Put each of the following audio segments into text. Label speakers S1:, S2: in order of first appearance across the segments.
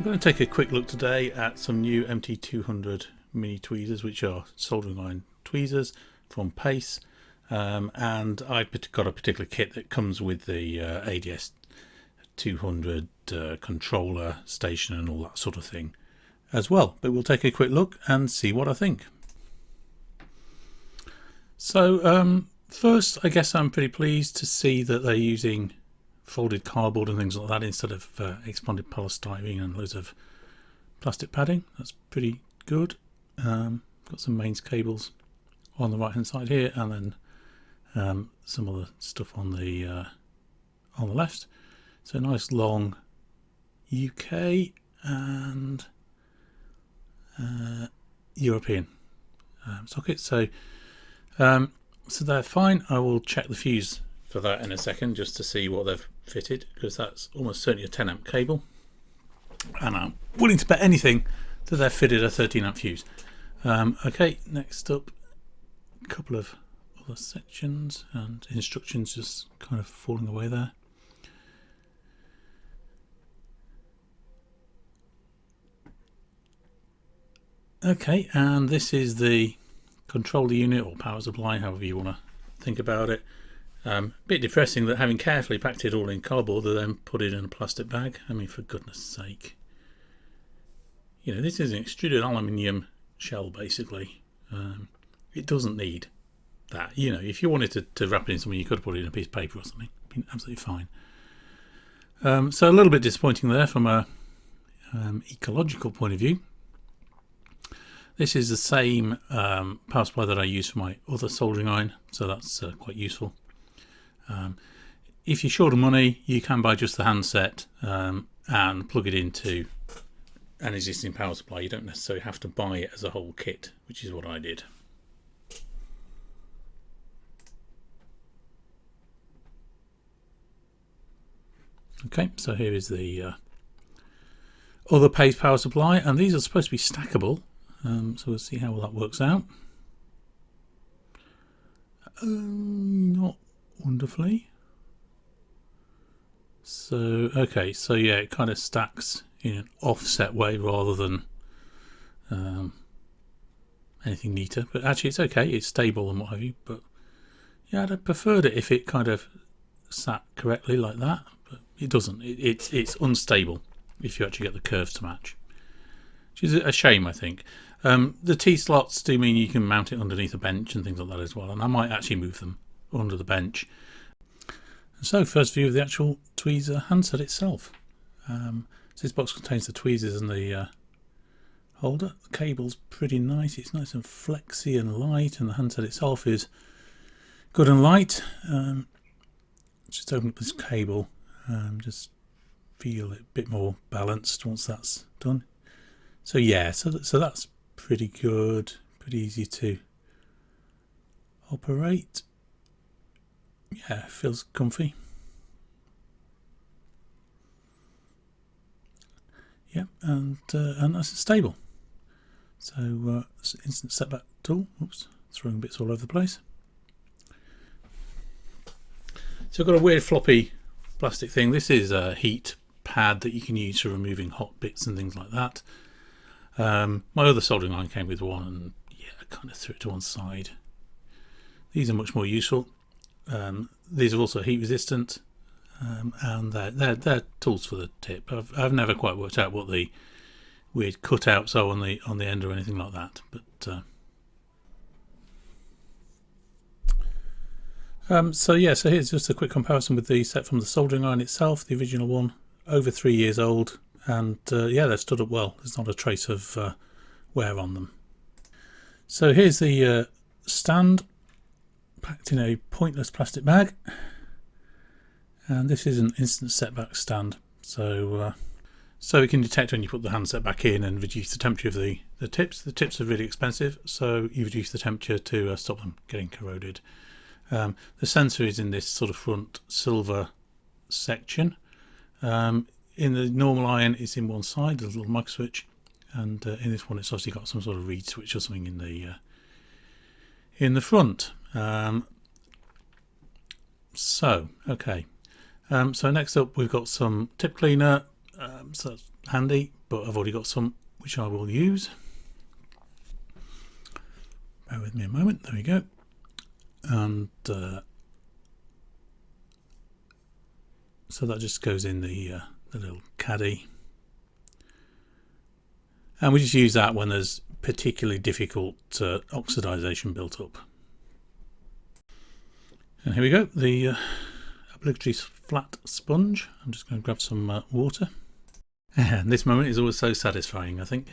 S1: I'm going to take a quick look today at some new MT200 mini tweezers, which are soldering iron tweezers from Pace, and I've got a particular kit that comes with the ADS200 controller station and all that sort of thing as well, but we'll take a quick look and see what I think. So first, I guess I'm pretty pleased to see that they're using folded cardboard and things like that instead of expanded polystyrene and loads of plastic padding. That's pretty good. Got some mains cables on the right hand side here, and then some other stuff on the left. So nice long UK and European sockets. So they're fine. I will check the fuse for that in a second just to see what they've fitted, because that's almost certainly a 10 amp cable, and I'm willing to bet anything that they've fitted a 13 amp fuse. Okay, next up, a couple of other sections and instructions just kind of falling away there. Okay, and this is the controller unit or power supply, however you want to think about it. Bit depressing that having carefully packed it all in cardboard, they then put it in a plastic bag. I mean, for goodness sake. You know, this is an extruded aluminium shell, basically. It doesn't need that. You know, if you wanted to wrap it in something, you could have put it in a piece of paper or something. It'd been absolutely fine. So a little bit disappointing there from a ecological point of view. This is the same power supply that I use for my other soldering iron, so that's quite useful. If you're short of money, you can buy just the handset and plug it into an existing power supply. You don't necessarily have to buy it as a whole kit, which is what I did. Okay, so here is the other Pace power supply, and these are supposed to be stackable, so we'll see how well that works out. Not wonderfully. So okay, so yeah, it kind of stacks in an offset way rather than anything neater, but actually it's okay, it's stable and what have you. But yeah, I'd have preferred it if it kind of sat correctly like that, but it doesn't. It's unstable if you actually get the curves to match, which is a shame, I think. The T-slots do mean you can mount it underneath a bench and things like that as well, and I might actually move them under the bench. So first view of the actual tweezer handset itself. So this box contains the tweezers and the holder. The cable's pretty nice. It's nice and flexy and light, and the handset itself is good and light. Just open up this cable, just feel it a bit more balanced once that's done. So yeah, so that's pretty good, pretty easy to operate. Yeah, it feels comfy. Yep, and nice and stable. So instant setback tool. Oops, throwing bits all over the place. So I've got a weird floppy plastic thing. This is a heat pad that you can use for removing hot bits and things like that. My other soldering iron came with one, and yeah, I kind of threw it to one side. These are much more useful. These are also heat resistant, and they're tools for the tip. I've never quite worked out what the weird cutouts are on the end or anything like that. But so yeah, so here's just a quick comparison with the set from the soldering iron itself, the original one, over 3 years old, and yeah, they've stood up well. There's not a trace of wear on them. So here's the stand, packed in a pointless plastic bag, and this is an instant setback stand, so it can detect when you put the handset back in and reduce the temperature of the tips. The tips are really expensive, so you reduce the temperature to stop them getting corroded. The sensor is in this sort of front silver section. In the normal iron, it's in one side, there's a little micro switch, and in this one, it's obviously got some sort of reed switch or something in the front. So okay, so next up we've got some tip cleaner. So that's handy, but I've already got some which I will use. Bear with me a moment. There we go. And so that just goes in the little caddy, and we just use that when there's particularly difficult oxidization built up. And here we go, the obligatory flat sponge. I'm just going to grab some water, and this moment is always so satisfying, I think.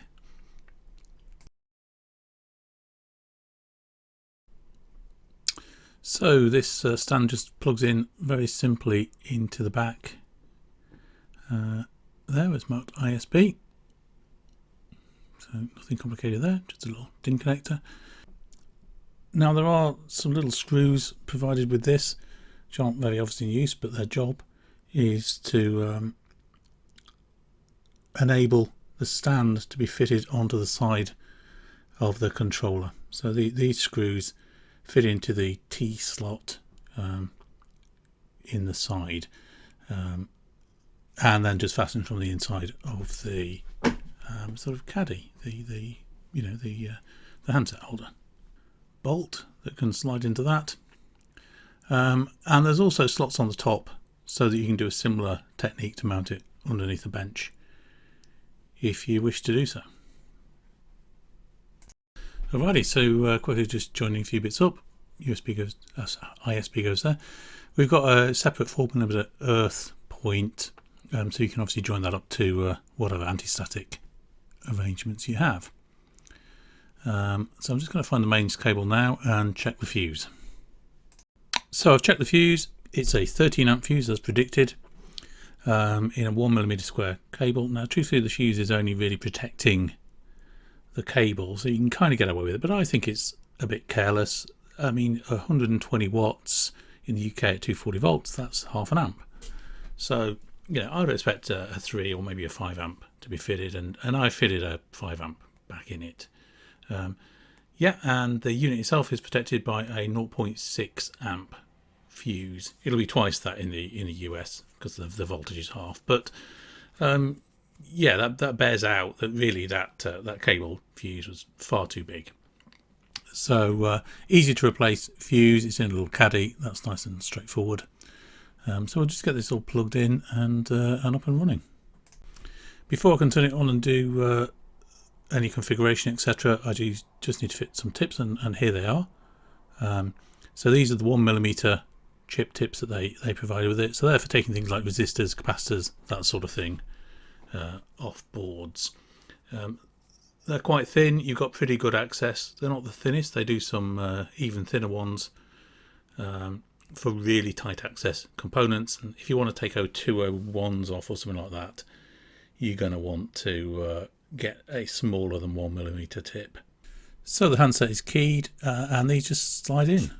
S1: So this stand just plugs in very simply into the back. There is marked ISB, so nothing complicated there, just a little DIN connector. Now there are some little screws provided with this, which aren't very obviously in use, but their job is to enable the stand to be fitted onto the side of the controller. So these screws fit into the T slot in the side, and then just fasten from the inside of the sort of caddy, the handset holder. Bolt that can slide into that, and there's also slots on the top so that you can do a similar technique to mount it underneath the bench if you wish to do so. Alrighty, so quickly just joining a few bits up. USB goes, ISB goes there. We've got a separate 4mm earth point, so you can obviously join that up to whatever anti-static arrangements you have. So I'm just going to find the mains cable now and check the fuse. So I've checked the fuse. It's a 13 amp fuse as predicted, in a 1mm square cable. Now truthfully the fuse is only really protecting the cable, so you can kind of get away with it, but I think it's a bit careless. I mean, 120 watts in the UK at 240 volts, that's half an amp. So, you know, I would expect a 3 or maybe a 5 amp to be fitted, and I fitted a 5 amp back in it. Yeah, and the unit itself is protected by a 0.6 amp fuse. It'll be twice that in the US because the voltage is half. But yeah, that bears out that really that cable fuse was far too big. So easy to replace fuse. It's in a little caddy. That's nice and straightforward. So we'll just get this all plugged in and up and running. Before I can turn it on and do any configuration, etc., I just need to fit some tips, and here they are. So these are the 1mm chip tips that they provided with it. So they're for taking things like resistors, capacitors, that sort of thing off boards. They're quite thin. You've got pretty good access. They're not the thinnest. They do some even thinner ones for really tight access components. And if you want to take 201s off or something like that, you're going to want to get a smaller than 1mm tip. So the handset is keyed, and these just slide in.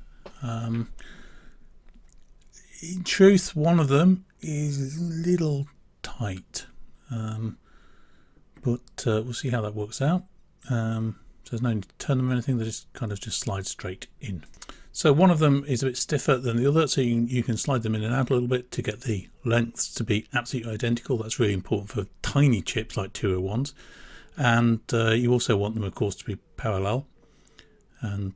S1: In truth, one of them is a little tight, but we'll see how that works out. So there's no need to turn them or anything. They just kind of just slide straight in. So one of them is a bit stiffer than the other, so you can slide them in and out a little bit to get the lengths to be absolutely identical. That's really important for tiny chips like 201s. And you also want them, of course, to be parallel. And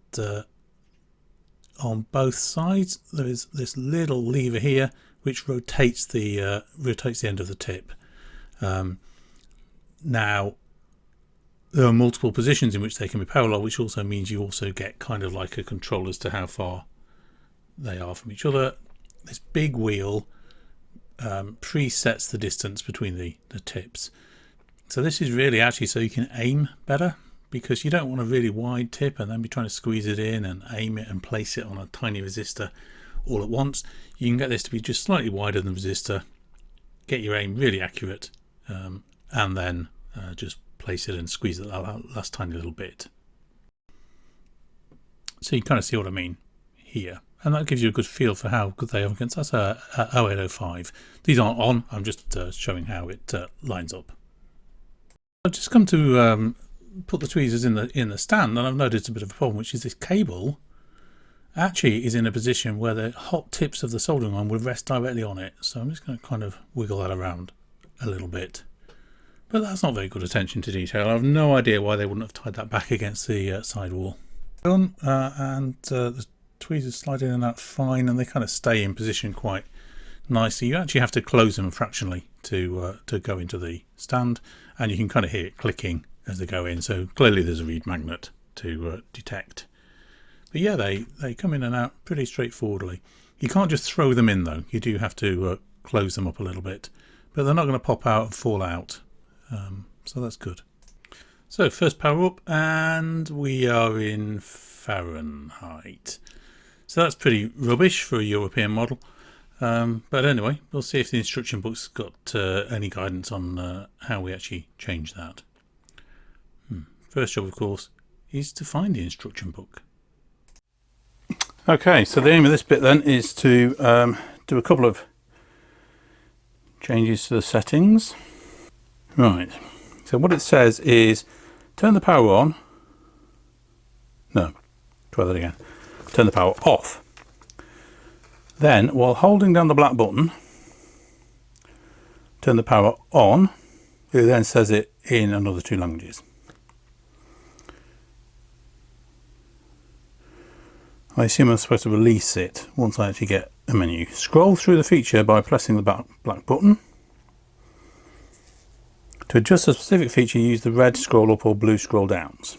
S1: on both sides, there is this little lever here which rotates the end of the tip. Now, there are multiple positions in which they can be parallel, which also means you also get kind of like a control as to how far they are from each other. This big wheel presets the distance between the tips. So this is really actually so you can aim better, because you don't want a really wide tip and then be trying to squeeze it in and aim it and place it on a tiny resistor all at once. You can get this to be just slightly wider than the resistor, get your aim really accurate, and then just place it and squeeze it that last tiny little bit. So you kind of see what I mean here, and that gives you a good feel for how good they are against. That's a 0805. These aren't on, I'm just showing how it lines up. I've just come to put the tweezers in the stand, and I've noticed a bit of a problem, which is this cable actually is in a position where the hot tips of the soldering iron would rest directly on it. So I'm just going to kind of wiggle that around a little bit. But that's not very good attention to detail. I have no idea why they wouldn't have tied that back against the side wall. Done, and the tweezers slide in and out fine, and they kind of stay in position quite nicely. You actually have to close them fractionally to go into the stand, and you can kind of hear it clicking as they go in. So clearly there's a reed magnet to detect. But yeah, they come in and out pretty straightforwardly. You can't just throw them in though. You do have to close them up a little bit, but they're not going to pop out and fall out. So that's good. So first power up, and we are in Fahrenheit. So that's pretty rubbish for a European model. But anyway, we'll see if the instruction book's got any guidance on how we actually change that. First job, of course, is to find the instruction book. Okay, so the aim of this bit then is to do a couple of changes to the settings. Right, so what it says is turn the power on. No, try that again. Turn the power off. Then, while holding down the black button, turn the power on. It then says it in another 2 languages. I assume I'm supposed to release it once I actually get a menu. Scroll through the feature by pressing the black button. To adjust a specific feature, use the red scroll up or blue scroll downs.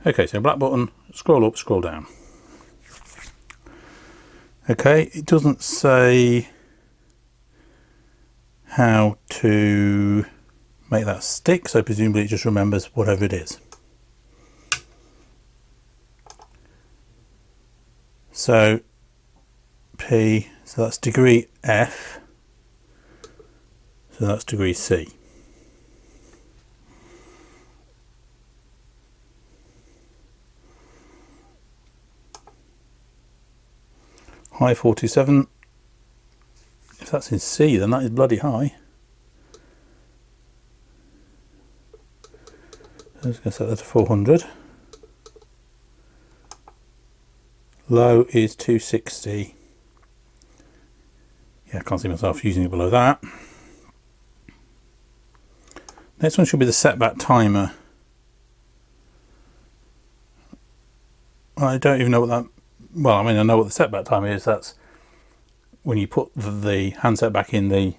S1: Okay, so black button, scroll up, scroll down. Okay, it doesn't say how to make that stick, so presumably it just remembers whatever it is. So P, so that's degree F, so that's degree C. High 427, if that's in C then that is bloody high. I'm just going to set that to 400. Low is 260. Yeah, I can't see myself using it below that. Next one should be the setback timer. I don't even know what that, well, I mean, I know what the setback timer is. That's when you put the handset back in the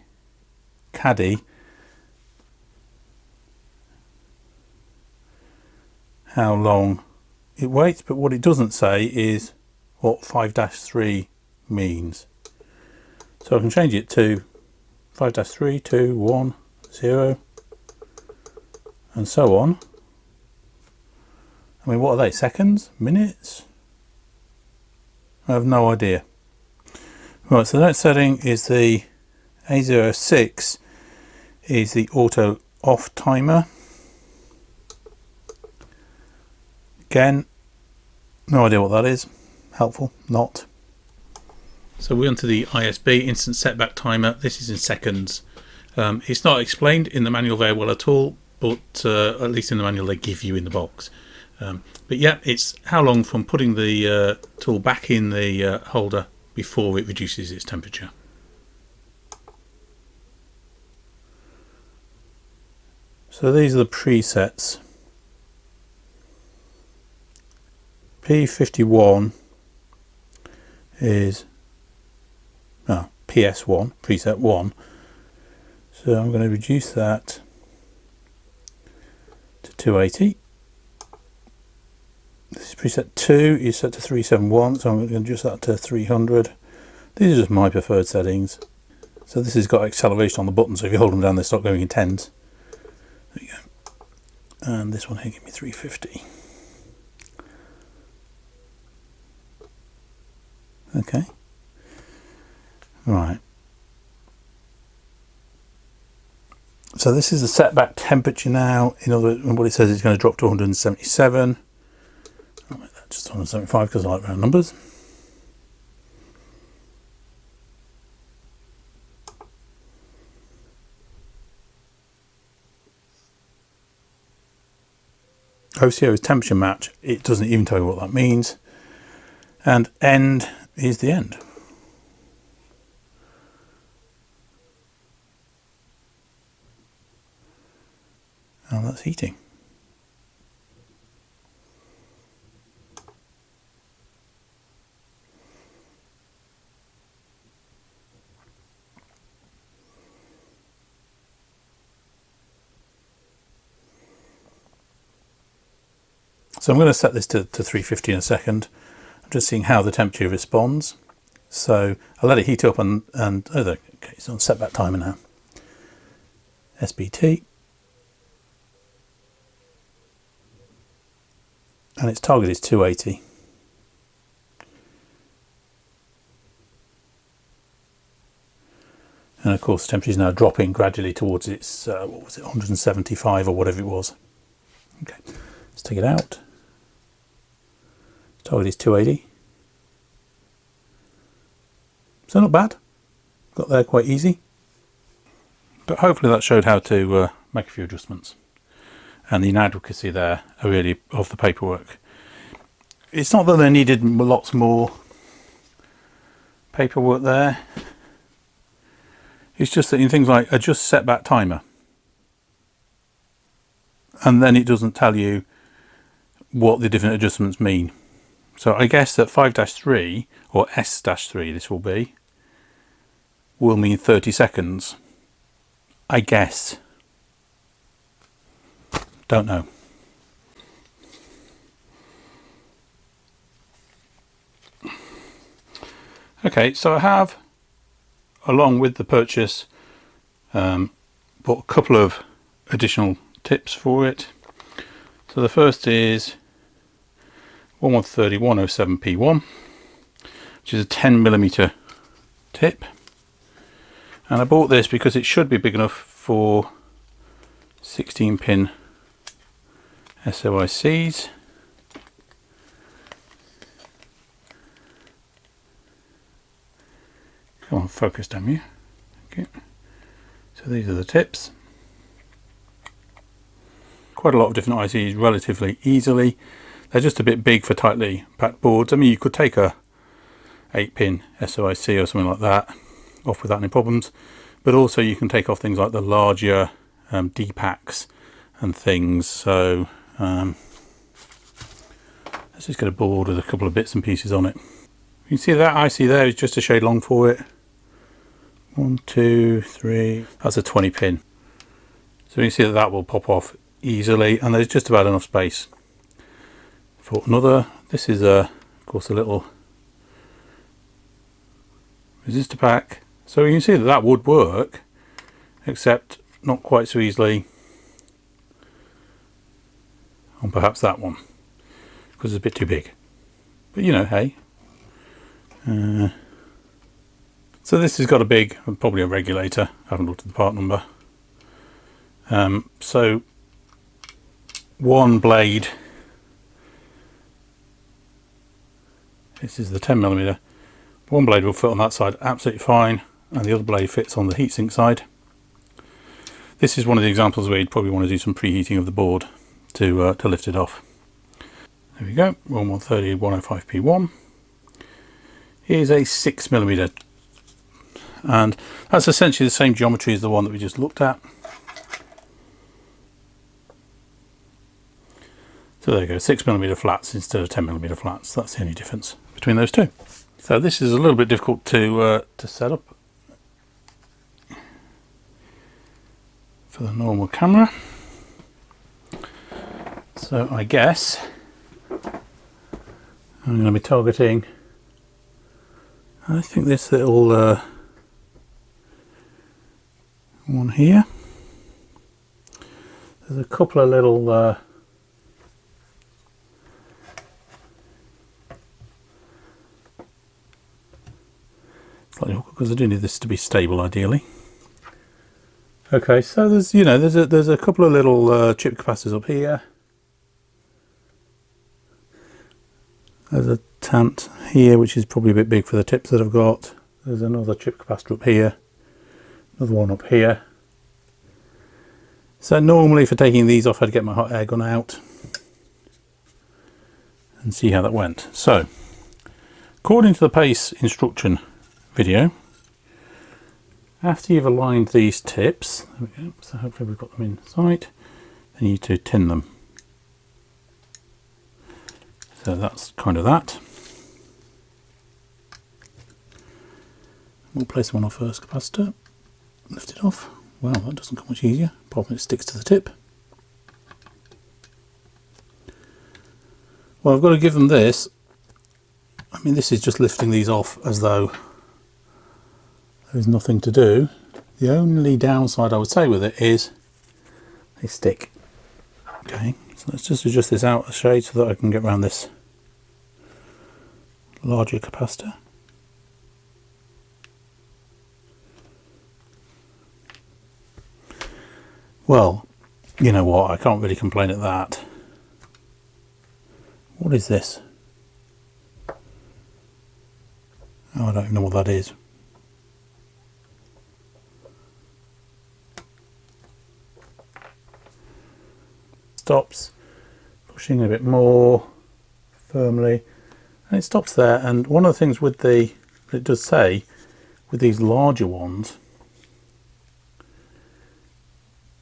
S1: caddy, how long it waits, but what it doesn't say is what 5-3 means. So I can change it to 5-3, 2, 1, 0, and so on. I mean, what are they? Seconds? Minutes? I have no idea. Right, so the next setting is the A06 is the auto off timer. Again, no idea what that is. Helpful, not. So we're onto the ISB, instant setback timer. This is in seconds. It's not explained in the manual very well at all, but at least in the manual they give you in the box. But yeah, it's how long from putting the tool back in the holder before it reduces its temperature. So these are the presets. P51 is PS1, preset 1. So I'm going to reduce that to 280. This is preset 2 is set to 371, so I'm going to adjust that to 300. These are just my preferred settings. So this has got acceleration on the button, so if you hold them down they start going in tens. There you go. And this one here give me 350. Okay. Right. So this is the setback temperature now. In other words, what it says it's going to drop to 177. I'll make that just 175 because I like round numbers. OCO is temperature match. It doesn't even tell you what that means. And end is the end. and that's heating. So I'm going to set this to 350 in a second. I'm just seeing how the temperature responds. So I'll let it heat up and okay, it's on setback timer now. SBT. And its target is 280. And of course the temperature is now dropping gradually towards its, what was it, 175 or whatever it was. Okay, let's take it out. Target is 280. So not bad. Got there quite easy. But hopefully that showed how to make a few adjustments. And the inadequacy there are really of the paperwork. It's not that they needed lots more paperwork there. It's just that in things like adjust setback timer, and then it doesn't tell you what the different adjustments mean. So I guess that 5-3 or S-3 this will mean 30 seconds. I guess. Don't know. Okay, so I have, along with the purchase, bought a couple of additional tips for it. So the first is 1130-107P1, which is a 10mm tip. And I bought this because it should be big enough for 16-pin SOICs. Come on, focus, damn you. Okay. So these are the tips. Quite a lot of different ICs relatively easily. They're just a bit big for tightly packed boards. I mean, you could take a 8-pin SOIC or something like that off without any problems, but also you can take off things like the larger DPAKs and things. So let's just get a board with a couple of bits and pieces on it. You can see that IC there is just a shade long for it. 1, 2, 3. That's a 20-pin. So you can see that that will pop off easily, and there's just about enough space for another. This is of course a little resistor pack. So you can see that that would work, except not quite so easily on perhaps that one, because it's a bit too big. But you know, hey. So this has got a big, probably a regulator. I haven't looked at the part number. So one blade, this is the 10mm, one blade will fit on that side absolutely fine, and the other blade fits on the heatsink side. This is one of the examples where you'd probably want to do some preheating of the board to lift it off. There we go, 1130-105P1. Here's a 6mm, and that's essentially the same geometry as the one that we just looked at. So there you go, 6mm flats instead of 10mm flats. That's the only difference between those two. So this is a little bit difficult to set up for the normal camera. So I guess I'm going to be targeting, I think, this little one here. There's a couple of little slightly awkward because I do need this to be stable ideally. Okay, so there's, you know, there's a couple of little chip capacitors up here. There's a tant here, which is probably a bit big for the tips that I've got. There's another chip capacitor up here, another one up here. So normally for taking these off, I'd get my hot air gun out and see how that went. So according to the PACE instruction video, after you've aligned these tips, there we go, so hopefully we've got them in sight, I need to tin them. So that's kind of that. We'll place them on our first capacitor. Lift it off. Well, that doesn't come much easier. Problem, it sticks to the tip. Well, I've got to give them this. I mean, this is just lifting these off as though there's nothing to do. The only downside I would say with it is they stick. Okay, so let's just adjust this out a shade so that I can get around this larger capacitor. Well, you know what, I can't really complain at that. What is this? Oh, I don't even know what that is. Stops, pushing a bit more firmly, and it stops there. And one of the things with it does say, with these larger ones,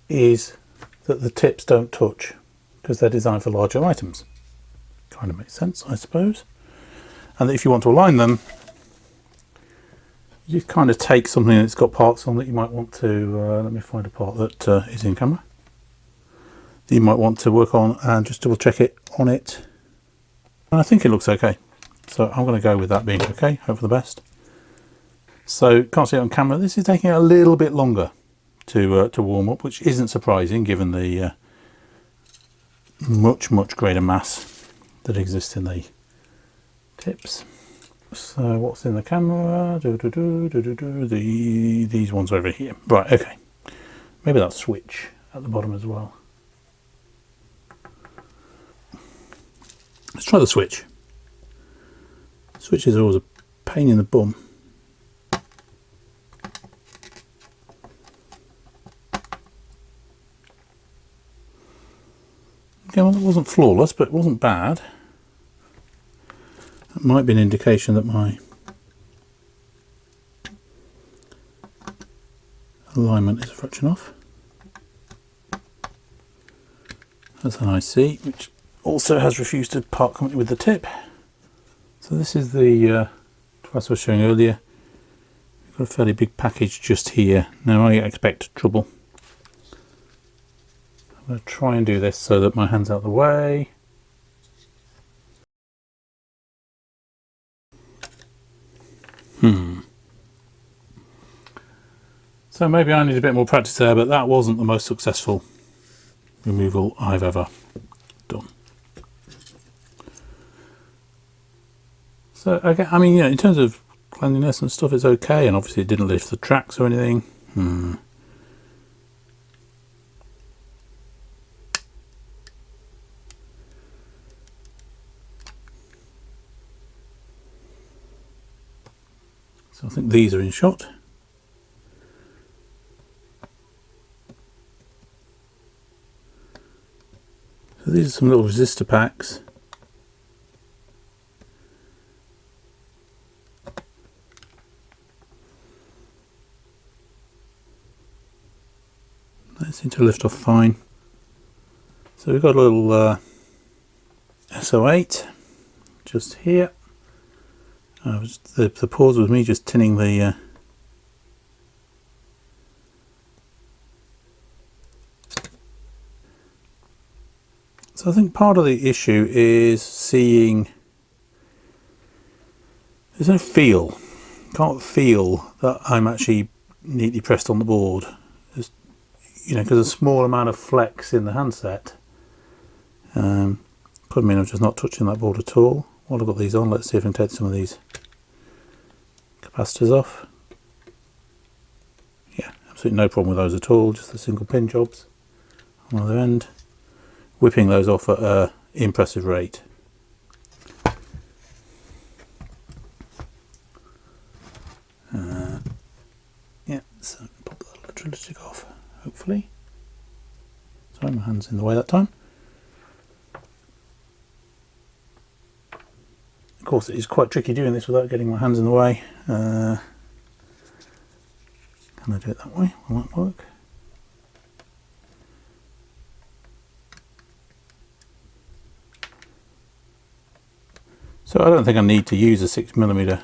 S1: is that the tips don't touch because they're designed for larger items. Kind of makes sense, I suppose. And that if you want to align them, you kind of take something that's got parts on that you might want to, let me find a part that is in camera, that you might want to work on, and just double check it on it. And I think it looks okay. So I'm going to go with that being okay, hope for the best. So can't see it on camera, this is taking a little bit longer to warm up, which isn't surprising given the much greater mass that exists in the tips. So what's in the camera? These ones over here. Right, okay. Maybe that switch at the bottom as well. Let's try the switch. Switches are always a pain in the bum. Okay, well, it wasn't flawless, but it wasn't bad. That might be an indication that my alignment is a fraction off. That's an IC, which also has refused to part completely with the tip. So this is the device I was showing earlier. We've got a fairly big package just here. Now I expect trouble. I'm going to try and do this so that my hand's out of the way. So maybe I need a bit more practice there, but that wasn't the most successful removal I've ever done. So okay, I mean, in terms of cleanliness and stuff, it's okay, and obviously it didn't lift the tracks or anything. So I think these are in shot. So these are some little resistor packs. They seem to lift off fine. So we've got a little SO8 just here. The pause was me just tinning the so I think part of the issue is seeing there's no feel. Can't feel that I'm actually neatly pressed on the board. There's, because a small amount of flex in the handset could mean I'm just not touching that board at all. While I've got these on, let's see if I can take some of these capacitors off. Yeah, absolutely no problem with those at all, just the single pin jobs on the other end. Whipping those off at an impressive rate. Yeah, so pop that electrolytic off, hopefully. Sorry, my hand's in the way that time. Of course, it is quite tricky doing this without getting my hands in the way. Can I do it that way? Will that work? So I don't think I need to use a 6mm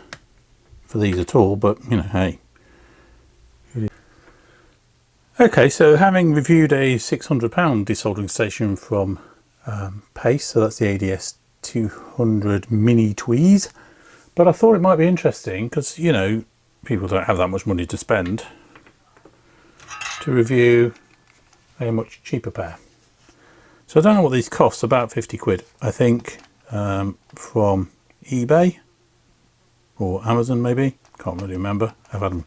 S1: for these at all, but you know, hey. Okay, so having reviewed a £600 desoldering station from Pace, so that's the ADS200 MiniTweez, but I thought it might be interesting because, you know, people don't have that much money to spend, to review a much cheaper pair. So I don't know what these cost, about 50 quid, I think, from eBay or Amazon maybe, can't really remember. I've had them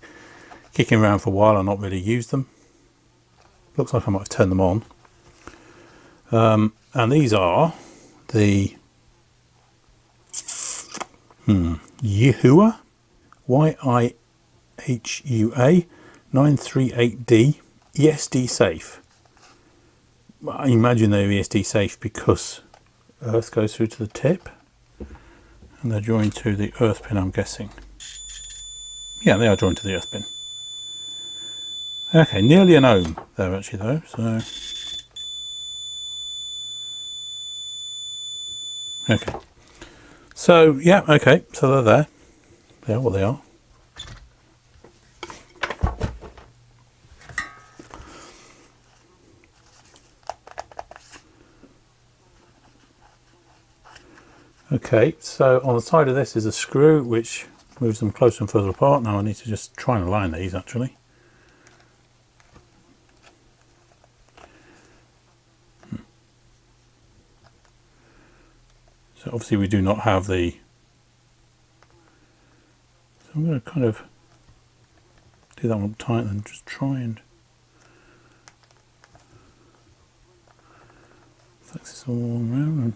S1: kicking around for a while and not really used them. Looks like I might have turned them on. And these are the Yihua, YIHUA 938D ESD safe. I imagine they're ESD safe because earth goes through to the tip, and they're joined to the earth pin, I'm guessing. Yeah, they are joined to the earth pin. Okay, nearly an ohm there actually though, so okay. So yeah, okay, so they're there. They are what they are. Okay, so on the side of this is a screw which moves them closer and further apart. Now I need to just try and align these actually. So obviously we do not have the, so I'm going to kind of do that one tight and just try and flex this all around. And,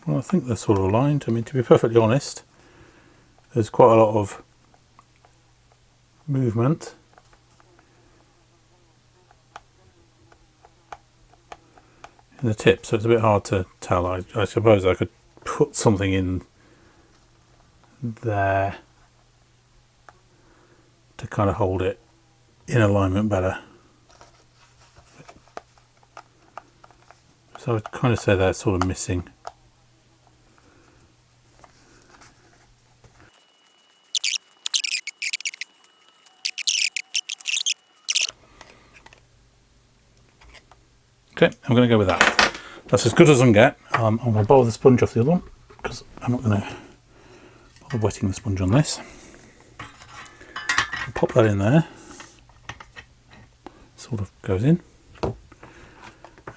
S1: well, I think they're sort of aligned. I mean, to be perfectly honest, there's quite a lot of movement. In the tip, so it's a bit hard to tell. I suppose I could put something in there to kind of hold it in alignment better. So I'd kind of say they're sort of missing. Okay, I'm going to go with that. That's as good as I can get. I'm going to borrow the sponge off the other one because I'm not going to bother wetting the sponge on this. I'll pop that in there. Sort of goes in.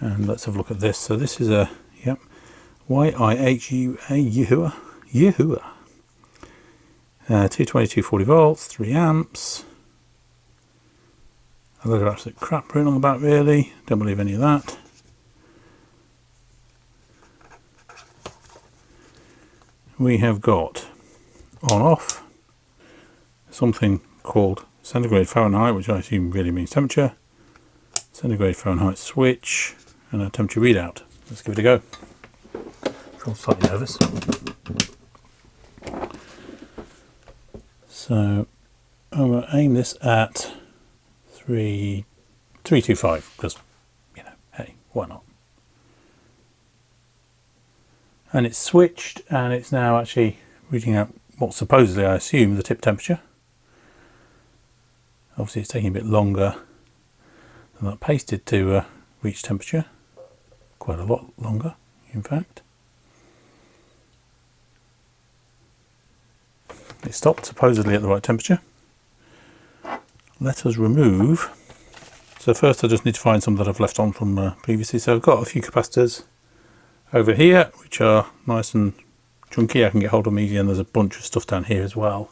S1: And let's have a look at this. So this is a, yep, YIHUA, Yihua. 220, 240 volts, 3 amps. A load of absolute crap written on the back really. Don't believe any of that. We have got on off something called centigrade Fahrenheit, which I assume really means temperature, centigrade Fahrenheit switch, and a temperature readout. Let's give it a go. I feel slightly nervous. So I'm going to aim this at 325 because, you know, hey, why not? And it's switched, and it's now actually reading out what supposedly I assume the tip temperature. Obviously it's taking a bit longer than that pasted to reach temperature, quite a lot longer in fact. It stopped supposedly at the right temperature. Let us remove. So first I just need to find some that I've left on from previously. So I've got a few capacitors over here which are nice and chunky. I can get hold of them easy, and there's a bunch of stuff down here as well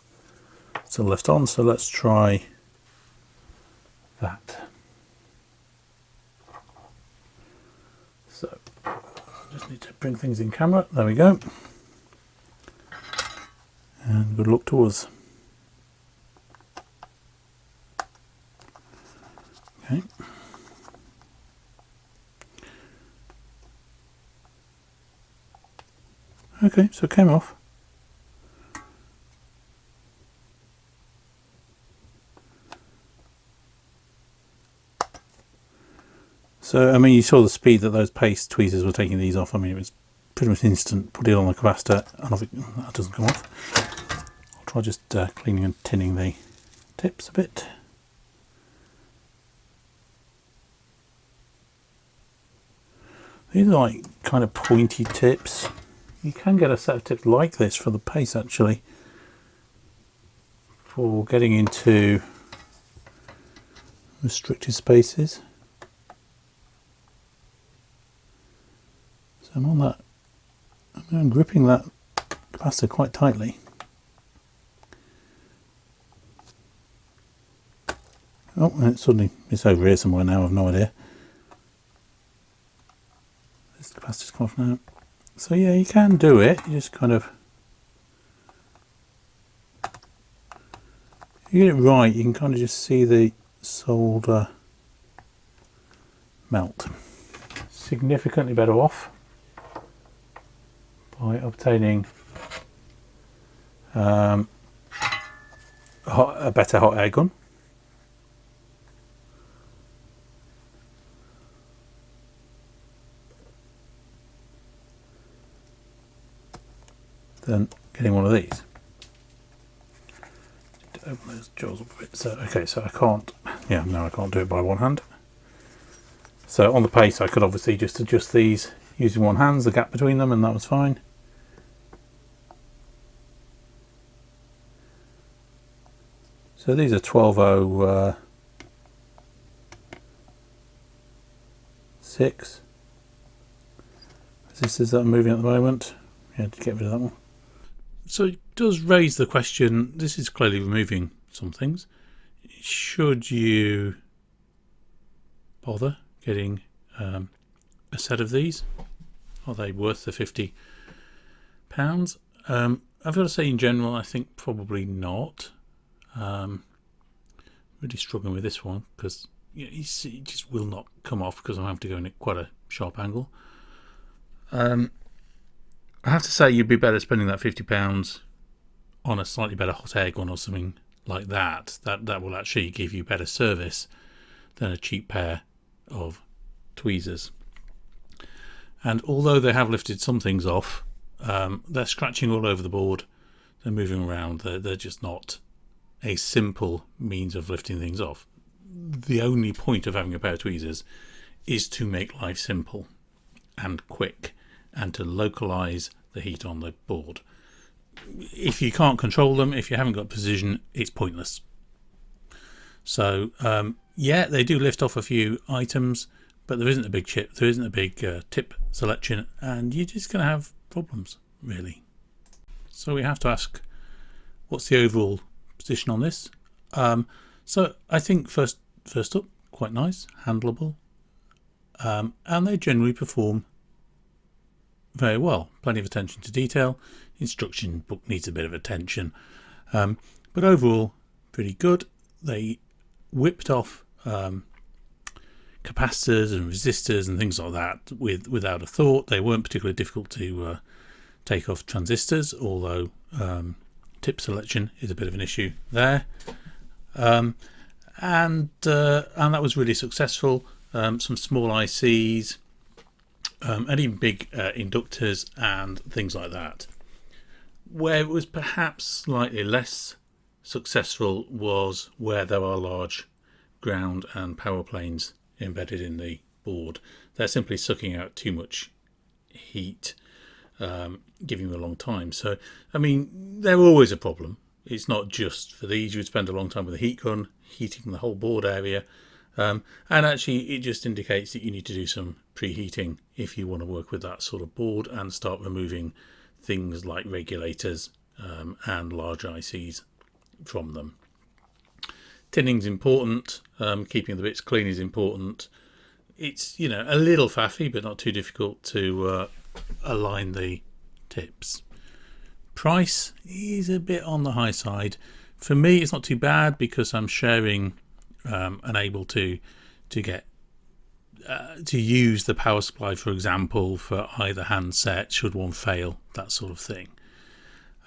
S1: still left on. So let's try that. So I just need to bring things in camera. There we go. And good luck to us. Okay. Okay, so it came off. So, I mean, you saw the speed that those paste tweezers were taking these off. I mean, it was pretty much instant. Put it on the capacitor and that doesn't come off. I'll try just cleaning and tinning the tips a bit. These are like kind of pointy tips. You can get a set of tips like this for the pace actually, for getting into restricted spaces. So I'm on that, I'm gripping that capacitor quite tightly. Oh, and it's over here somewhere now, I've no idea. This capacitor's come off now. So yeah, you can do it, you just kind of, if you get it right, you can kind of just see the solder melt. Significantly better off by obtaining a better hot air gun. Than getting one of these. To open those jaws up a bit. So okay, so I can't do it by one hand. So on the pace I could obviously just adjust these using one hand, the gap between them, and that was fine. So these are 1206 resistors that I'm moving at the moment. Yeah, to get rid of that one. So it does raise the question, this is clearly removing some things. Should you bother getting a set of these? Are they worth the £50? I've got to say in general, I think probably not. Really struggling with this one because it just will not come off because I have to go in at quite a sharp angle. I have to say you'd be better spending that £50 on a slightly better hot air gun or something like that. That will actually give you better service than a cheap pair of tweezers. And although they have lifted some things off, they're scratching all over the board. They're moving around. They're just not a simple means of lifting things off. The only point of having a pair of tweezers is to make life simple and quick, and to localize the heat on the board. If you can't control them, if you haven't got precision, it's pointless. So yeah, they do lift off a few items, but there isn't a big chip, there isn't a big tip selection, and you're just going to have problems, really. So we have to ask, what's the overall position on this? So I think first up, quite nice, handleable, and they generally perform very well. Plenty of attention to detail. Instruction book needs a bit of attention, but overall pretty good. They whipped off capacitors and resistors and things like that without a thought. They weren't particularly difficult to take off transistors, although tip selection is a bit of an issue there, and that was really successful. Some small ICs, and even big inductors and things like that. Where it was perhaps slightly less successful was where there are large ground and power planes embedded in the board. They're simply sucking out too much heat, giving you a long time. So, I mean, they're always a problem. It's not just for these. You would spend a long time with a heat gun, heating the whole board area. And actually it just indicates that you need to do some preheating if you want to work with that sort of board and start removing things like regulators and large ICs from them. Tinning's important, keeping the bits clean is important. It's, you know, a little faffy but not too difficult to align the tips. Price is a bit on the high side. For me it's not too bad because I'm sharing and able to get to use the power supply, for example, for either handset should one fail, that sort of thing.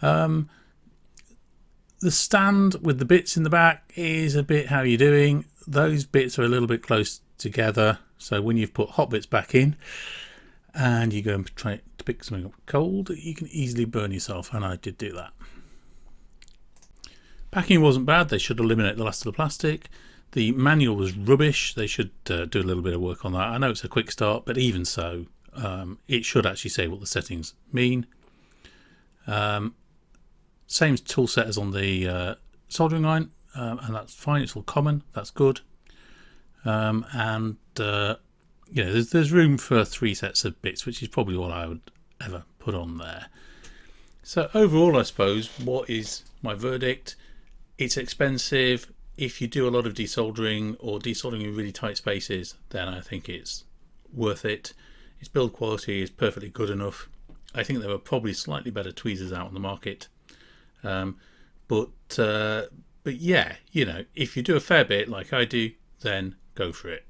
S1: The stand with the bits in the back is a bit how you're doing. Those bits are a little bit close together, so when you've put hot bits back in and you go and try to pick something up cold, you can easily burn yourself, and I did do that. Packing wasn't bad. They should eliminate the last of the plastic. The manual was rubbish. They should do a little bit of work on that. I know it's a quick start, but even so, it should actually say what the settings mean. Same tool set as on the soldering iron, and that's fine. It's all common. That's good. There's room for 3 sets of bits, which is probably all I would ever put on there. So overall, I suppose, what is my verdict? It's expensive. If you do a lot of desoldering or desoldering in really tight spaces, then I think it's worth it. Its build quality is perfectly good enough. I think there were probably slightly better tweezers out on the market. But yeah, if you do a fair bit like I do, then go for it.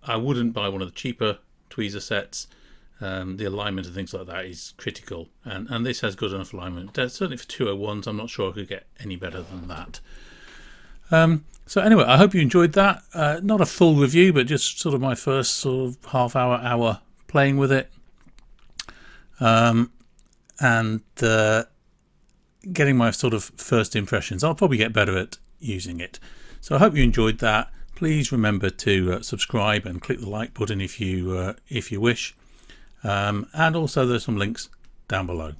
S1: I wouldn't buy one of the cheaper tweezer sets. The alignment and things like that is critical, and this has good enough alignment. Certainly for 201s, I'm not sure I could get any better than that. So anyway, I hope you enjoyed that. Not a full review, but just sort of my first sort of half-hour playing with it, and getting my sort of first impressions. I'll probably get better at using it. So I hope you enjoyed that. Please remember to subscribe and click the like button if you wish. And also there's some links down below.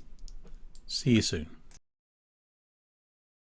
S1: See you soon.